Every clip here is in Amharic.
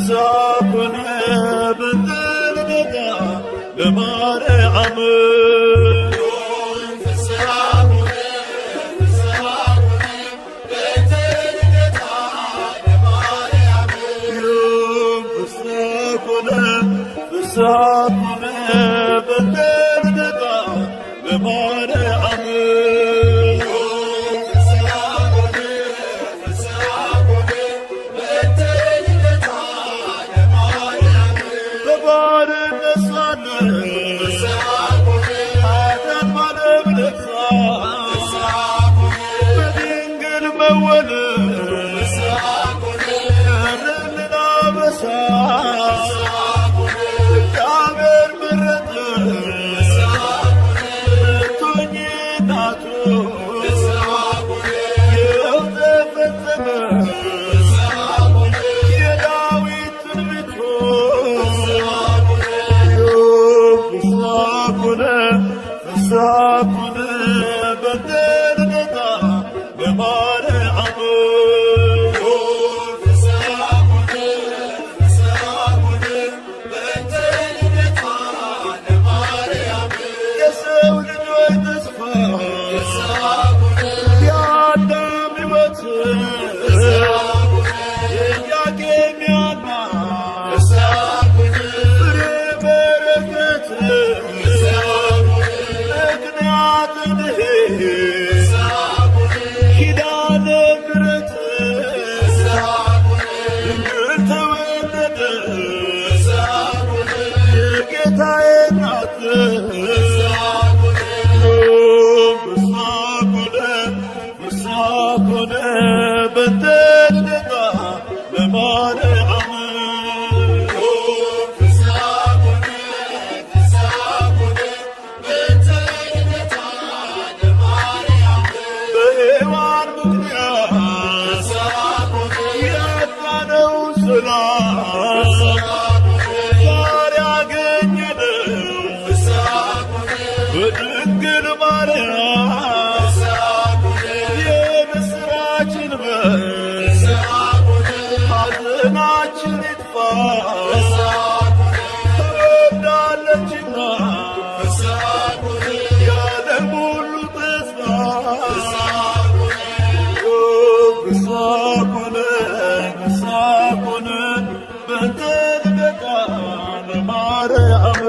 ፍስሐኮነ በንተልደታ ለማርያም ፍስሐኮነ በንተልደታ ለማርያም ፍስሐኮነ በንተልደታ ለማርያም የሰው ልጆች ተስፋ የአዳም ሕይወት ኢያቄም ሐና ፍሬ በረከት ምክንያተ ድኅነት ኪዳነ ምሕረት ድንግል ተወለደ የጌታዬ እናት ፍስሐኮነ በንተልደታ ለማርያም በሔዋን ምክንያት ያጣነው ሰላም ዛሬ አገኘነው በድንግል ማርያም የምስራችን በር ሐዘናችን ይጥፋ ተወልዳለችና የዓለም ሁሉ ተስፋ ፍስሐኮነ በንተልደታ ለማርያም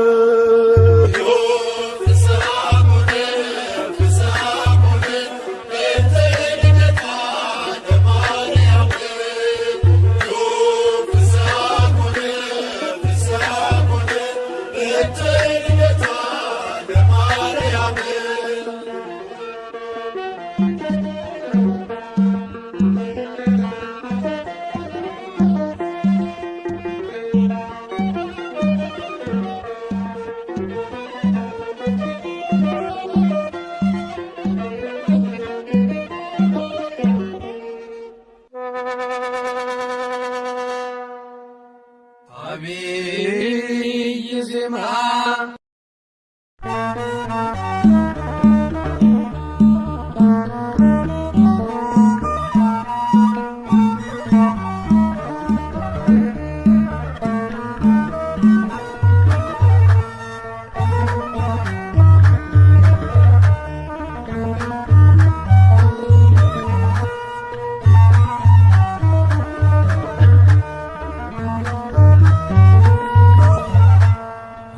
አብይ ዜማ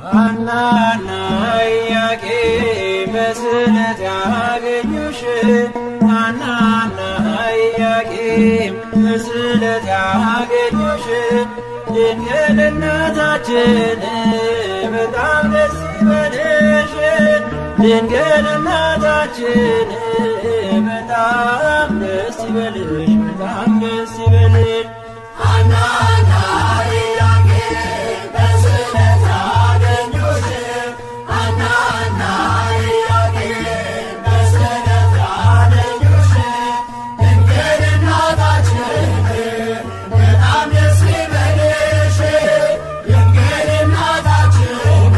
ሐናና ኢያቄም በስዕለት ያገኙሽ ሐናና ኢያቄም በስዕለት ያገኙሽ ድንግል እናታችን በጣም ደስ ይበልሽ ድንግል እናታችን በጣም ደስ ይበልሽ በጣም ደስ ይበልሽ ሐናና ኢያቄም በስዕለት ያገኙሽ ሐናና ኢያቄም በስዕለት ያገኙሽ ድንግል እናታችን በጣም ደስ ይበልሽ ድንግል እናታችን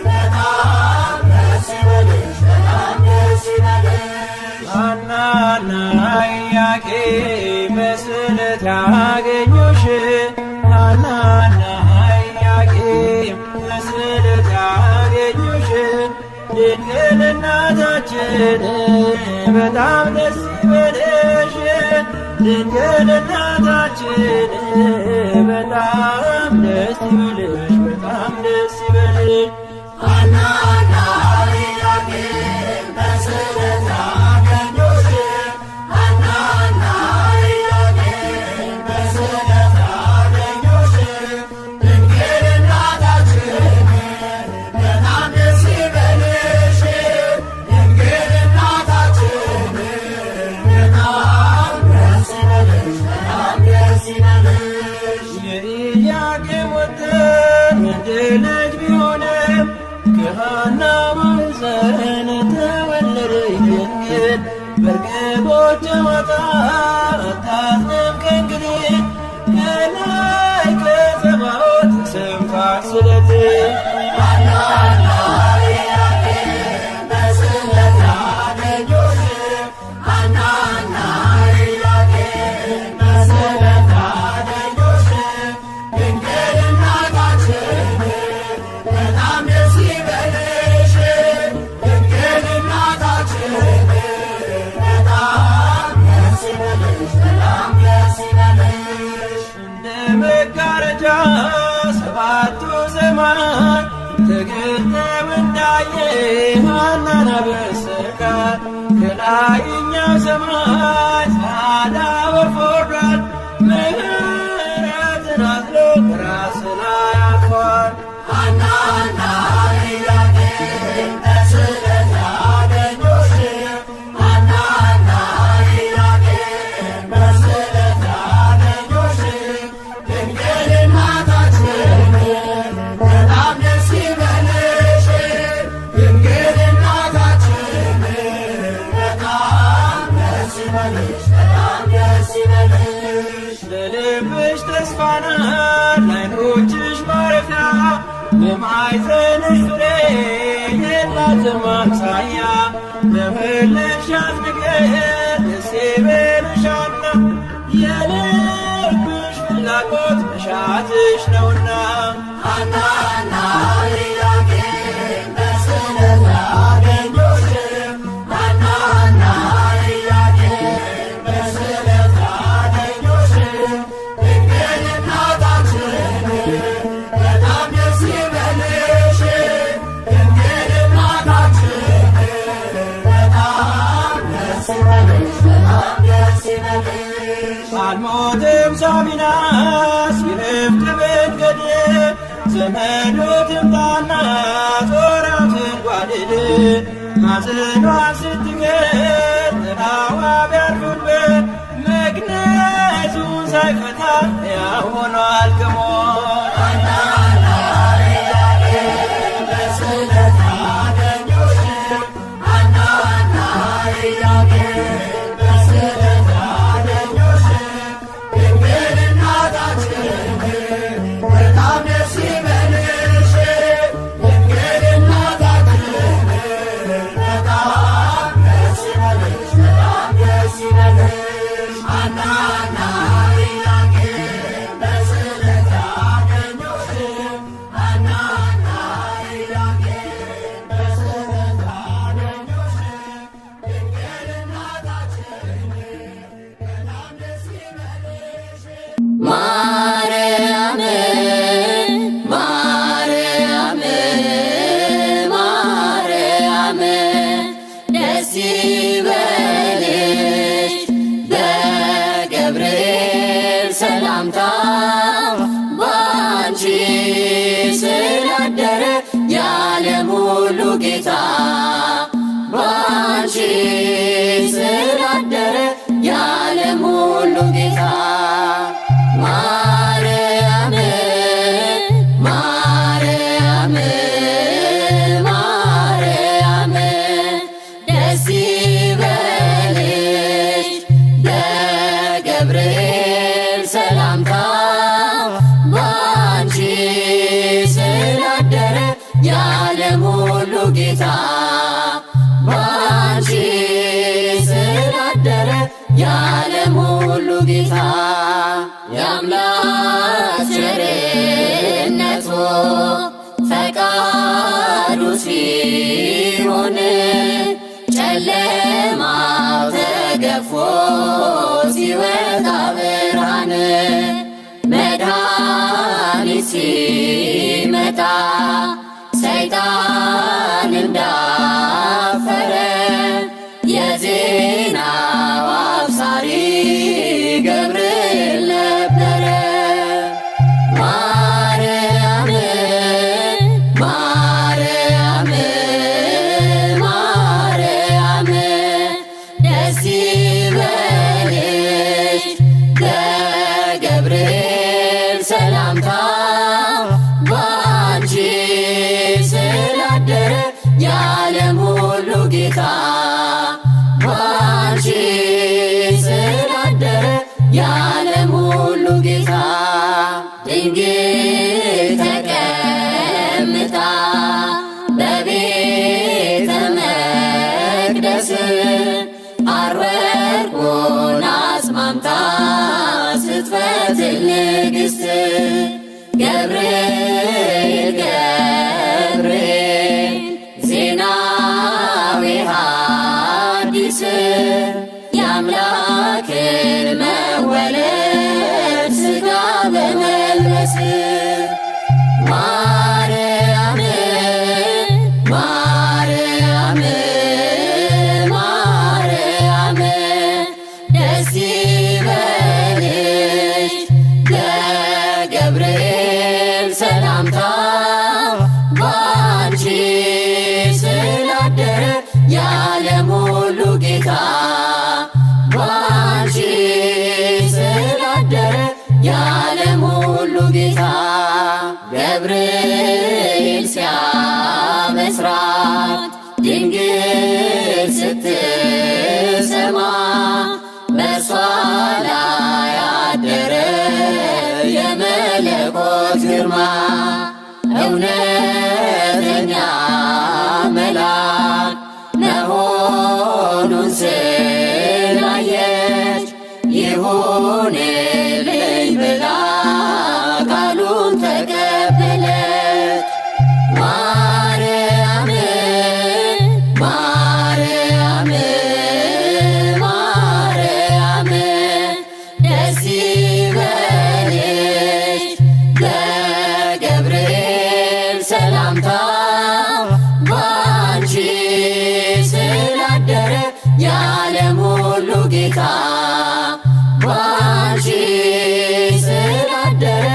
በጣም ደስ ይበልሽ በጣም ደስ ይበልሽ ሐናና ኢያቄም በስዕለት ያገኙሽ ሐና እናታችን በጣም ደስ ይበልሽ ድንግል እናታችን በጣም ደስ ይበልሽ በጣም ደስ ይበልሽ ሐና ኢያቄም በስዕለት አገኙሽ ሐና ኢያቄም በስዕለት አገኙሽ ድንግል እናታችን በጣም ደስ ይበልሽ ድንግል እናታችን በጣም ደስ ይበልሽ በጣም ደስ ይበልሽ የኢያቄም ወጥር ወንድ ልጅ ቢሆንም ከሐና ማኅፀን ተወለደች ድንግል በርግቦች ጨዋታ አታዝንም ከእንግዲህ ከላይ ከጸባዖት ሰምቷት ስለት ሐና ኢያቄም በስዕለት አገኙሽ ሐና ኢያቄም በስዕለት አገኙሽ ድንግል እናታችን በጣም ደስ ይበልሽ ድንግል እናታችን በጣም ደስ ይበልሽ በጣም ደስ ይበልሽ እንደ መጋረጃ ሰባቱ ሰማይ ተገልጠው እንዳየ ሐናን አበሰራት ከላይኛው ሰማይ ጻዕዳ ወፍ ወርዷል ምሕረትን አዝሎ በራስ ላይ አርፏል ሐና ኢያቄም በስዕለት አገኙሽ ሐና ኢያቄም በስዕለት አገኙሽ ድንግል እናታችን በጣም ደስ ይበልሽ ድንግል እናታችን በጣም ደስ ይበልሽ በጣም ደስ ይበልሽ ለልብሽ ተስፋ ናት ለዓይኖችሽ ማረፊያ በማኅፀንሽ ፍሬ የላትም አምሳያ ለወለድሻት ነገር ደስ ይበልሻልና የልብሽ ፍላጎት መሻትሽ ነውና ሐና ኢያቄም በስዕለት አገኙሽ ሐና ኢያቄም በስዕለት አገኙሽ ድንግል እናታችን በጣም ደስ ይበልሽ ድንግል እናታችን በጣም ደስ ይበልሽ በጣም ደስ ይበልሽ አልሞትም ሳቢናስ ይረፍት መንገድ ዘመዱ ትምጣና ጦራትን ጓድል ማጽኗን ስትገር ጥላዋ ቢያርፍበት መግነዙን ሳይፈታ ሕያው ሆኗል ከሞት ሐና ኢያቄም በስዕለት አገኙሽ ሐና ኢያቄም በስዕለት አገኙሽ ድንግል እናታችን በጣም ደስ ይበልሽ ድንግል እናታችን በጣም ደስ ይበልሽ በጣም ደስ ይበልሽ ሐና ኢያቄም በስዕለት አገኙሽ ሐና ኢያቄም በስዕለት አገኙሽ ድንግል እናታችን በጣም ደስ ይበልሽ ማርያም ማርያም ማርያም ደስ ይበልሽ በገብርኤል ሰላምታ ባንቺ ስላደረ የዓለም ሁሉ ጌታ ባንቺ ስላደረ የዓለም ሁሉ ጌታ ማርያም ማርያም ማርያም ደስ ይበልሽ በገብርኤል ሰላምታ ባንቺ ስላደረ የዓለም ሁሉ ጌታ ባንቺ ስላደረ የዓለም ሁሉ ጌታ የአምላክ ቸርነቱ ፈቃዱ ሲሆን ገፎ ሲወጣ ብርሃን መድኃኒት ሲመጣ ሰይጣን እንዳፈረ የዜናው አብሳሪ ገብርኤል ነበረ። ማርያም ማርያም ማርያም ደስ ይበልሽ በገብርኤል ሰላምታ ባንቺ ስላደረ የዓለም ሁሉ ጌታ ባንቺ ስላደረ የዓለም ሁሉ ጌታ ድንግል ተቀምጣ በቤተ መቅደስ አርወርቁን አስማምታ ስትፈትል ንግሥት ገብርኤል ገብርኤል ዜናዊ ሐዲስ የአምላክን መወለድ ሥጋ በመልበስ ማርያም ማርያም ማርያም ደስ ይበልሽ ለገብርኤል ሰላምታ ባንቺ ስላደረ የዓለም ሁሉ ጌታ ባንቺ ስላደረ የዓለም ሁሉ ጌታ ገብርኤል ሲያበስራት ድንግል ስትሰማ በእርሷ ላይ አደረ የመለኮት ግርማ እውነተኛ መልአክ መሆኑን ስላየች ይሁንልኝ ብላ ቃሉን ተቀበለች። ማርያም ማርያም ማርያም ደስ ይበልሽ ለገብርኤል ሰላምታ ባንቺ ስላደረ የዓለም ሁሉ ጌታ ባንቺ ስላደረ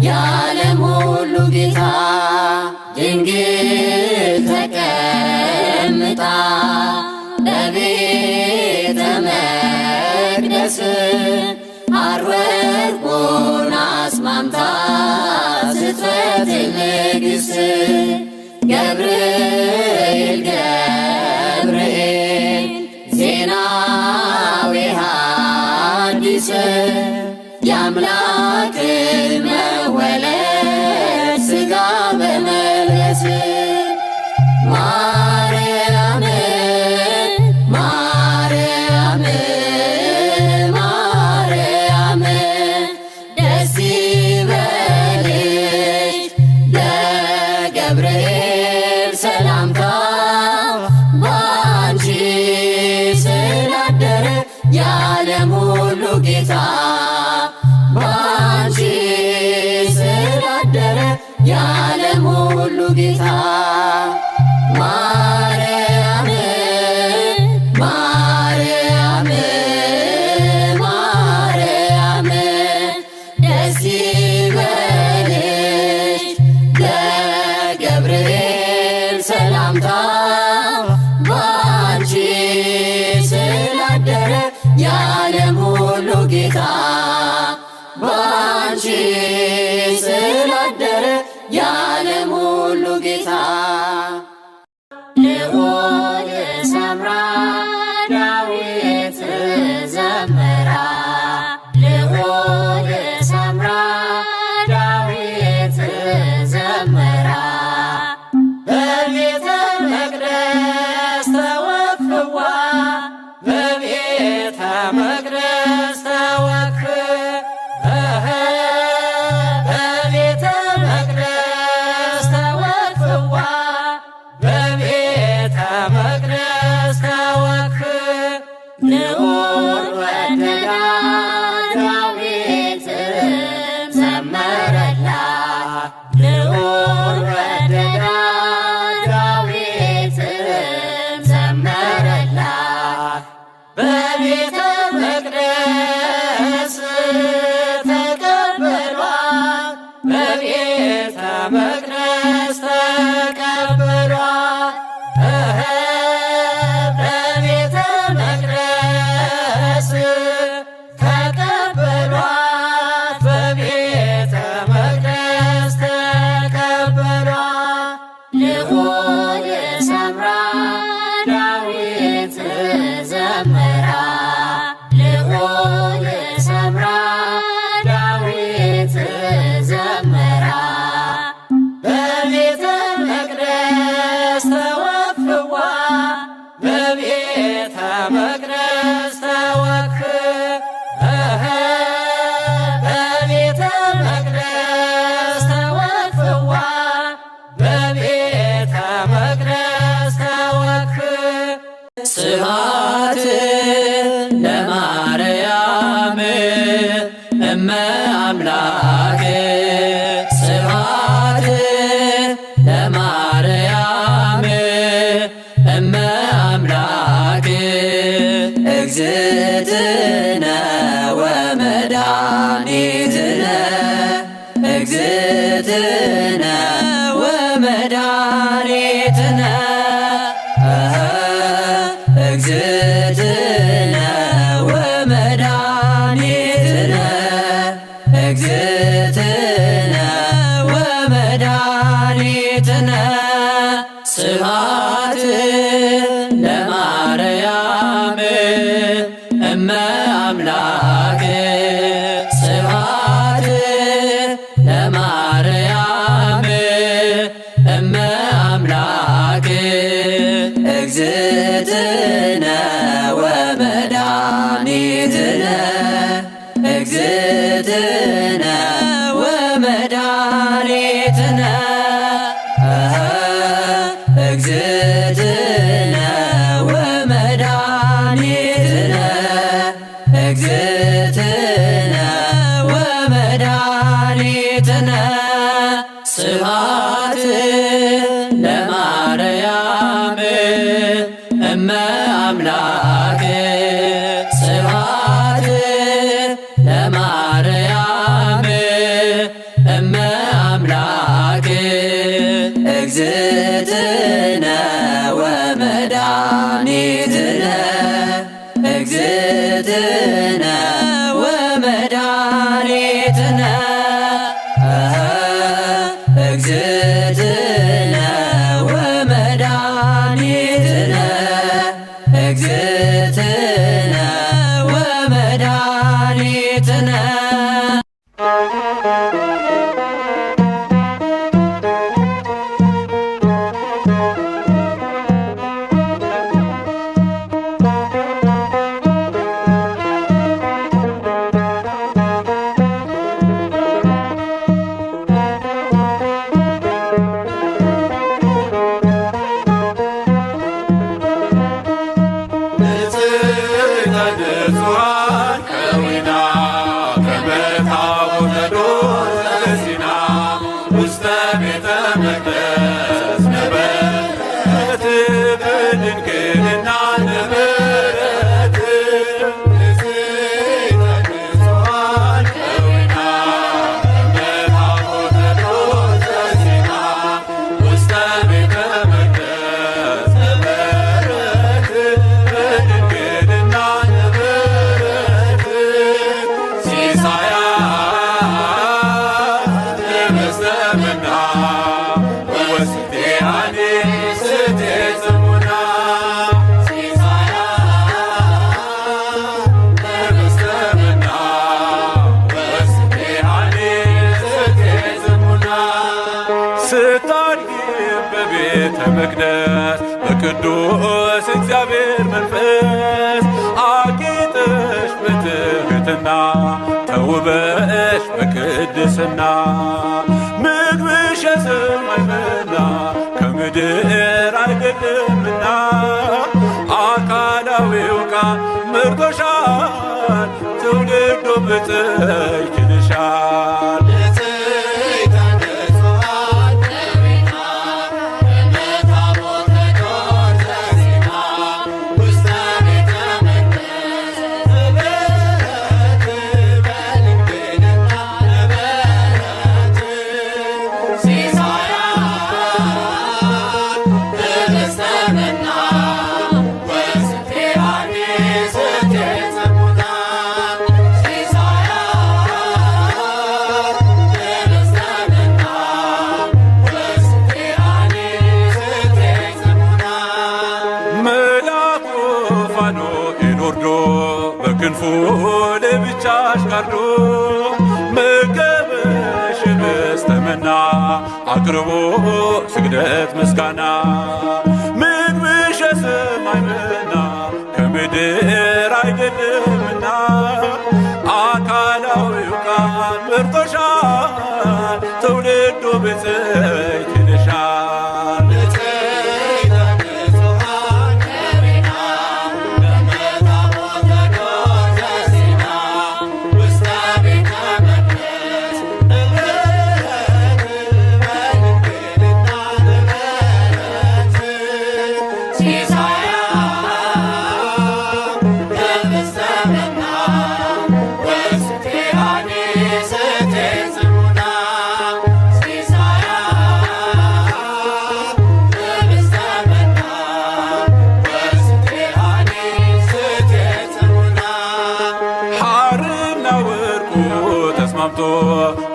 የዓለም ሁሉ ጌታ ድንግል ተቀምጣ በቤተ መቅደስ አርወርቁን አስማምታ ስትፈትል ንግሥት ገብርኤል ገብርኤል ዜናዊ ሐዲስ የአምላክን መወለድ ሥጋ በመልበስ ማርያም ማርያም ማርያም ደስ ይበልሽ ለገብርኤል ሰላምታ ባንቺ ስላደረ የዓለም ሁሉ ጌታ ባንቺ ስላደረ የዓለም ሁሉ ጌታ ማርያም ማርያም ማርያም ደስ ይበልሽ ለገብርኤል ሰላምታ ባንቺ ስላደረ የዓለም ሁሉ ጌታ ባንቺ ስላደረ የዓለም ሁሉ ጌታ ልዑል ሰምራ ዳዊት ዘመራ ልዑል ሰምራ ዳዊት ዘመራ በቤተ መቅደስ ተወክፍዋ በቤተ መቅደስ ተወክፍ በቤተ መቅደስ ተወክፍዋ በቤተ መቅደስ ተወክፍ ልዑል ወደዳት ዳዊትም ዘመረላት ልዑል ወደዳት ዳዊትም ዘመረላት በቤተ መቅደስ ተቀበሏት በቤተ መቅደስ ተቀበሏት በቤተ መቅደስ ተቀበሏት በቤተ መቅደስ ተቀበሏት ልዑል ሰምራ ዳዊት ዘመራ ልዑል ሰምራ ዳዊት ዘመራ በቤተ መቅደስ ተወክፍዋ በቤተ መቅደስ ተወክፍ በቤተ መቅደስ ተወክፍዋ በቤተ መቅደስ ተወክፍ ስብሐት ለማርያም እመ አምላክ ስብሐት ለማርያም እመ አምላክ እግዝእትነ ወመድኃኒትነ እግዝእትነ ወመድኃኒትነ እግዝእትነ ወመድኃኒትነ እግዝእትነ ወመድኃኒትነ ስብሐት ለማርያም እመ አምላክ ስብሐት ለማርያም እመ አምላክ እግዝእትነ ወመድኃኒትነ እግዝእትነ ወመድኃኒትነ እግዝእትነ ወመድኃኒትነ እግዝእትነ ወመድኃኒትነ ስብሐት ለማርያም እመ አምላክ ስብሐት ለማርያም እመ አምላክ እግዝእትነ ወመድኃኒትነ እግዝእትነ ወመድኃኒትነ እግዝእትነ ወመድኃኒትነ እግዝእትነ ወመድኃኒትነ ንጽሕተ ንጹሐን ከዊና ከመ ታቦተ ዱር ዘሲና ውስተ ቤተ መቅደስ ነበረት በድንግልና ነበረት ንጽሕተ ንጹሐን ከዊና ከመ ታቦተ ዱር ዘሲና ውስተ ቤተ መቅደስ ነበረት በድንግልና ነበረት ሲሳያ ለመስጠመና ወስቴአኒ ስቴ ጽሙና ሲሳያ ለመስጠመና ወስቴአኒ ስቴ ጽሙና ስታድጊ በቤተ መቅደስ በቅዱስ እግዚአብሔር መንፈስ አጊጠሽ በትሕትና ተውበሽ በቅድስና ምግብሽ የሰማይ መና ከምድር አይደለምና አካላዊው ቃል መርጦሻል ትውልዱ ብፅዕት ይልሻል። በክንፉ ለብቻሽ ጋርዶ መገበሽ በስተመና አቅርቦ ስግደት ምስጋና ምግብሽ የሰማይ መና ከምድር አይደለምና አካላዊው ቃል መርጦሻል ትውልዱ ብፅዕት ይልሻል።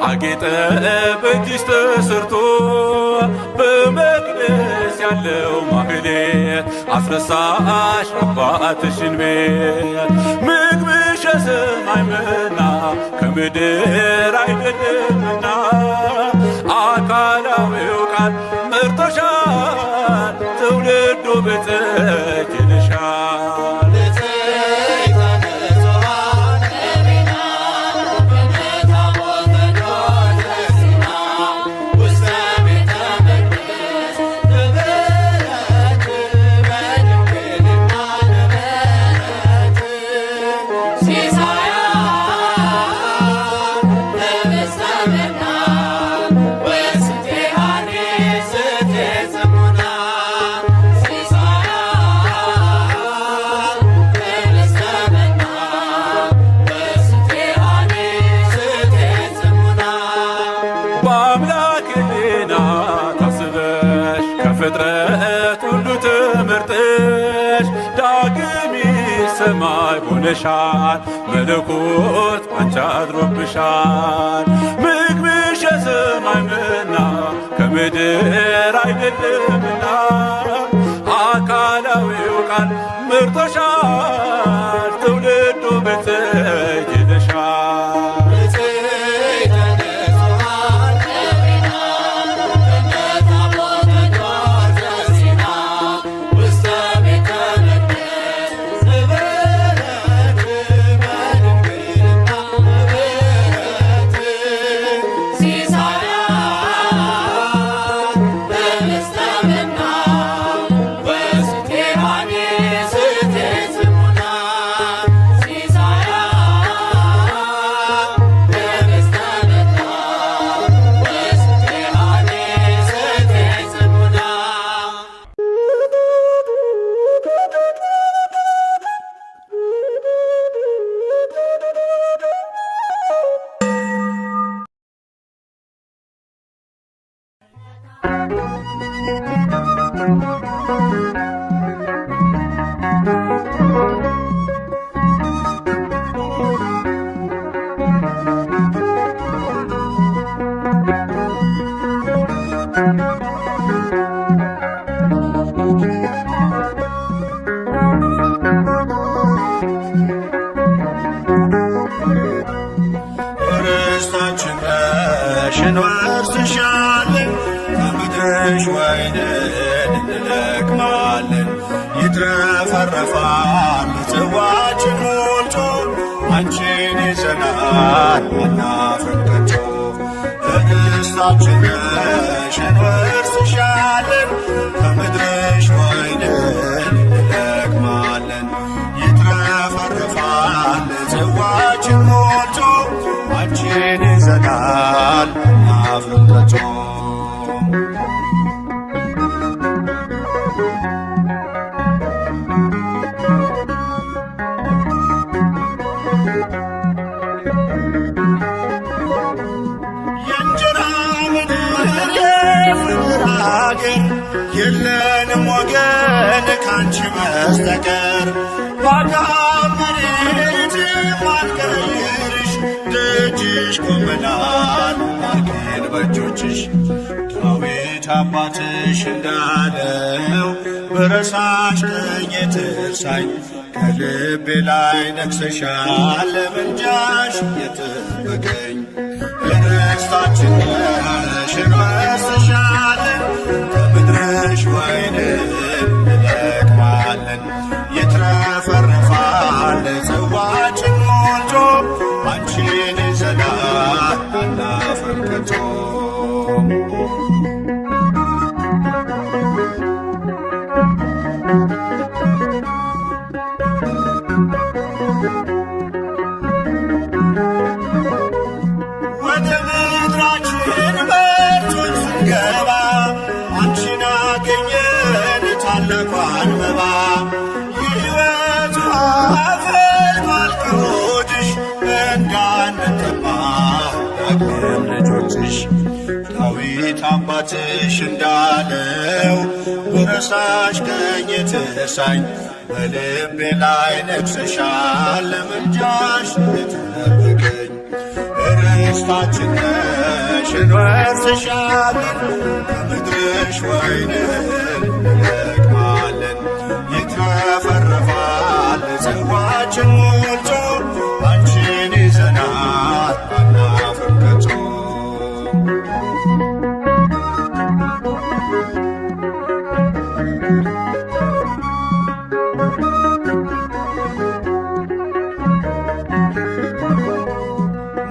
አጌጠ በእጅሽ ተሰርቶ በመቅደስ ያለው ማህሌት አስረሳሽ አባትሽን ቤት ምግብሽ የሰማይ መና ከምድር አይደለምና አካላዊው ቃል መርጦሻል ትውልዱ ብፅዕት ይልሻል። ፍጥረት ሁሉ ትምህርትሽ ዳግም ሰማይ ሆነሻል መለኮት ባንቺ አድሮብሻል። ምግብሽ የሰማይ መና ከምድር አይደለምና አካላዊው ቃል መርጦሻል ትውልዱ ብፅዕት ይልሻል። ርስታችን ነሽ እንወርስሻለን ከምድርሽ ወይንን እንለቅማለን። ይትረፈረፋል ጽዋችን ሞልቶ አንቺን ይዘናል አናፍርም ከቶ። ርስታችን ነሽ እንወርስሻለን ከምድርሽ ወይንን እንለቅማለን። ይትረፈረፋል ጽዋችን ሞልቶ አንቺን ይዘናል አናፍርም ከቶ። የእንጀራ ምድር የፍቅር አገር የለንም ወገን ካንቺ በስተቀር ባዳም መሬት ማልቀይርሽ ደጅሽ ቆመናል አርገን በእጆችሽ። ዳዊት አባትሽ እንዳለው ብረሳሽ ቀኝ ትርሳኝ ከልቤ ላይ ነግሰሻል ለምልጃሽ የጠበቀኝ። ርስታችን ነሽ እንወርስሻለን ከምድርሽ ወይንን እንለቅማለን። ይትረፈረፋል ጽዋችን ሞልቶ አንቺን ይዘናል አናፍርም ከቶ። ወደ ምድራችን በርቶን ስንገባ አንቺን አገኘን ታላቋን መባ። የሕይወት ውሃ ፈልቷል ከሆድሽ እንዳንጠማ ዳግም ልጆችሽ። ዳዊት አባትሽ እንዳለው ብረሳሽ ቀኝ ትርሳኝ በልቤ ላይ ነግሰሻል ለምልጃሽ የጠበቀኝ። ርስታችን ነሽ እንወርስሻለን ከምድርሽ ወይንን እንለቅማለን። ይትረፈረፋል ጽዋችን ሞልቶ አንቺን ይዘናል አናፍርም ከቶ።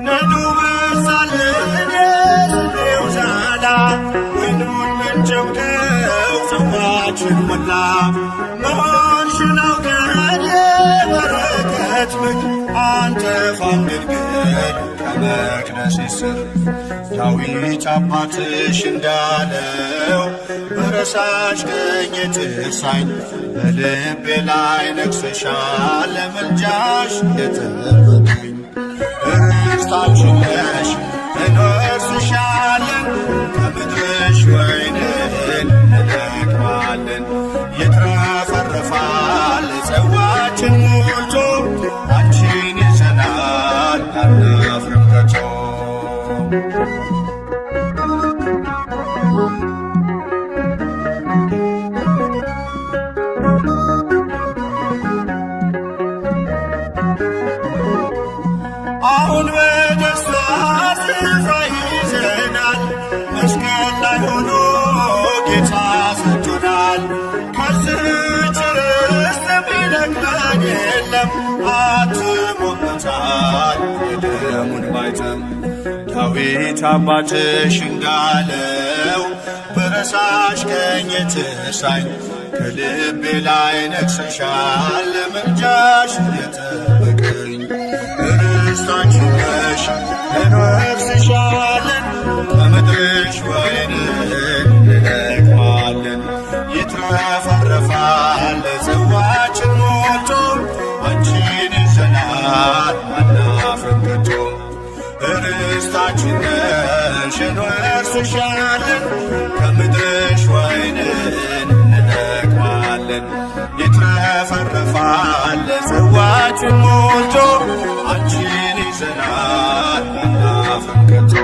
ነዱ በዛልን የስኔው ዛላ ወይኑን ምንጨብቀው ጽዋችን ሞላ። መሆንሽን አውቀን የበረከት ምንጭ አንጠፋም ድንግል ከመቅደስሽ ስር። ዳዊት አባትሽ እንዳለው ብረሳሽ ቀኝ ትርሳኝ በልቤ ላይ ነግሰሻል ለምልጃሽ የጠበቀኝ። ርስታችን ነሽ እንወርስሻለን ከምድርሽ ወይንን እንለቅማለን። ይትረፈረፋል ጽዋችን ሞልቶ አንቺን ይዘናል አናፍርም ከቶ። አሁን በደስታ ስፍራ ይዘናል መስቀል ላይ ሆኖ ጌታ ሰጥቶናል። ከዚህች ርስት የሚነቅለን የለም አትሞበታል የደሙን ማይተም። ዳዊት አባትሽ እንዳለው ብረሳሽ ቀኝ ትርሳኝ ከልቤ ላይ ነግሰሻል ለምልጃሽ የጠበቀኝ። ርስታችን ነሽ እንወርስሻለን ከምድርሽ ወይንን እንለቅማለን። ይትረፈረፋል ጽዋችን ሞልቶ አንቺን ይዘናል አናፍርም ከቶ። ርስታችን ነሽ እንወርስሻለን ከምድርሽ ወይንን እንለቅማለን። ይትረፈረፋል ጽዋችን ሞልቶ አንቺን ይዘናል አናፍርም ከቶ።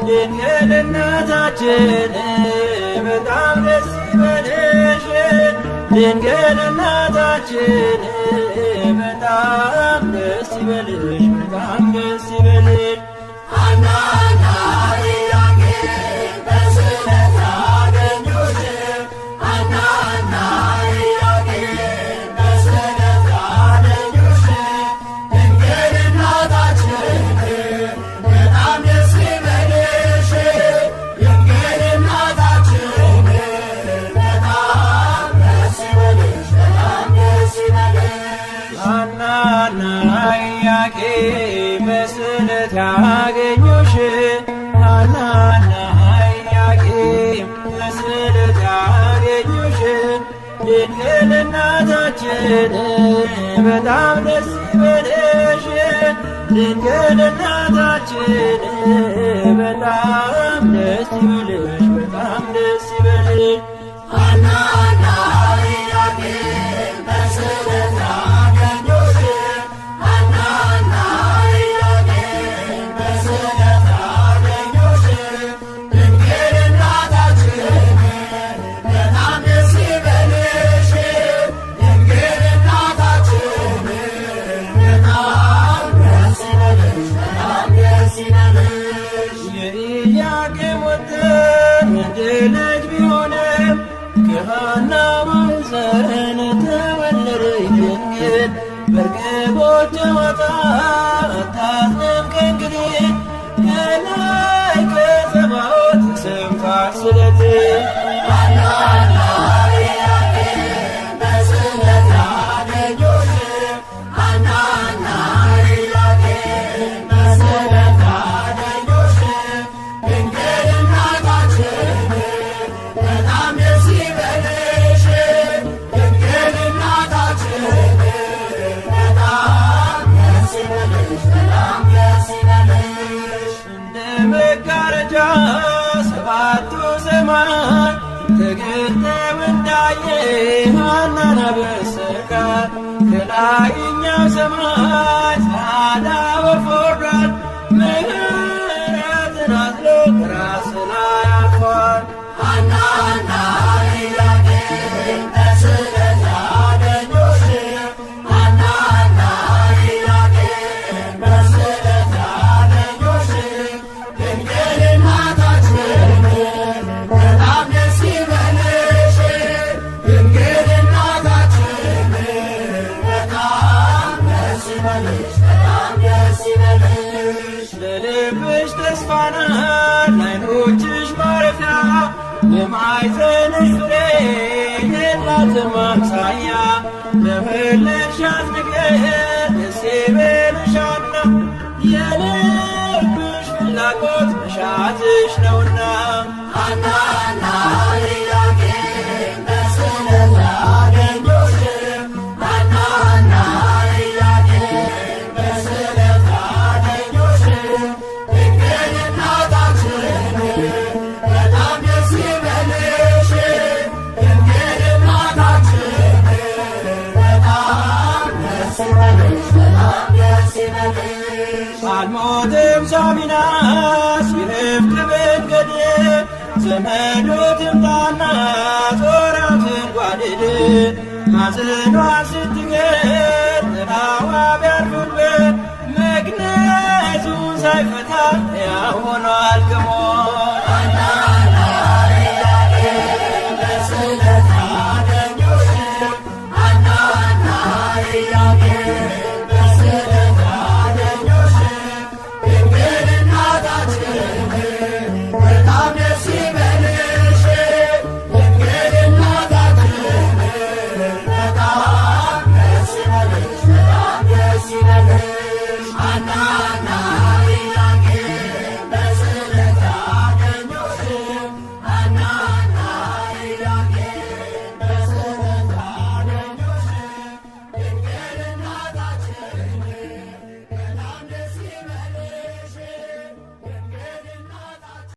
ድንግል እናታችን በጣም ደስ ይበልሽ ድንግል እናታችን በጣም ደስ ይበልሽ በጣም ደስ ይበልሽ ሐናና ኢያቄም በስዕለት አገኙሽ ሐናና ኢያቄም በስዕለት አገኙሽ ድንግል እናታችን በጣም ደስ ይበልሽ ድንግል እናታችን በጣም ደስ ይበልሽ በጣም ደስ ይበልሽ ሐናና ኢያቄም በስዕለት ያገኙሽ ሐናና ኢያቄም በስዕለት ያገኙሽ ድንግል እናታችን በጣም ደስ ይበልሽ ድንግል እናታችን በጣም ደስ ይበልሽ በጣም ደስ ይበልሽ ሐናና ኢያቄም በስዕለት አገኙሽ ሐናና ኢያቄም በስዕለት አገኙሽ ድንግል እናታችን በጣም ደስ ይበልሽ ድንግል እናታችን በጣም ደስ ይበልሽ በጣም ደስ ይበልሽ የኢያቄም ወጥን ወንድ ልጅ ቢሆንም ከሐና ማኅፀን ተወለደች ድንግል በርግቦች ጨዋታ አታዝንም ከእንግዲህ ከላይ ከጸባዖት ሰምቷል ስለትህ ሐናና ኢያቄም በስዕለት አገኙሽ ሐናና ኢያቄም በስዕለት አገኙሽ ድንግል እናታችን በጣም ደስ ይበልሽ ድንግል እናታችን በጣም ደስ ይበልሽ በጣም ደስ ይበልሽ እንደ መጋረጃ ሰባቱ ሰማያት ተገልጠው እንዳየ ሐናን አበሰራት ከላይኛው ሰማይ ጸዓዳ ወፍ ወርዷል ምሕረትን አዝሎ ከራስ ላይ አርፏል ሐናና ኢያቄም በስዕለት አገኙሽ ሐናና ኢያቄም በስዕለት አገኙሽ ድንግል እናታችን በጣም ደስ ይበልሽ ድንግል እናታችን በጣም ደስ ይበልሽ በጣም ደስ ይበልሽ ለልብሽ ተስፋ ናት ለዓይኖችሽ ማረፊያ ለማኅፀንሽ ፍሬ የላትም አምሳያ ለወለድሻት ነገር ደስ ይበልሽ ሐና የልብሽ ፍላጎት መሻትሽ ነውና ሐናና ኢያቄም በስዕለት አገኙሽ ሐናና ኢያቄም በስዕለት አገኙሽ ድንግል እናታችን በጣም ደስ ይበልሽ ድንግል እናታችን በጣም ደስ ይበልሽ በጣም ደስ ይበልሽ አልሞትም ሳሚናስ ቢረፍት መንገድ ዘመዱ ትምጣና ጦራትን ጓድድ ሐዘኗ ስትገር ጥላዋ ቢያርፍበት መግነዙን ሳይፈታ ሕያው ሆኗል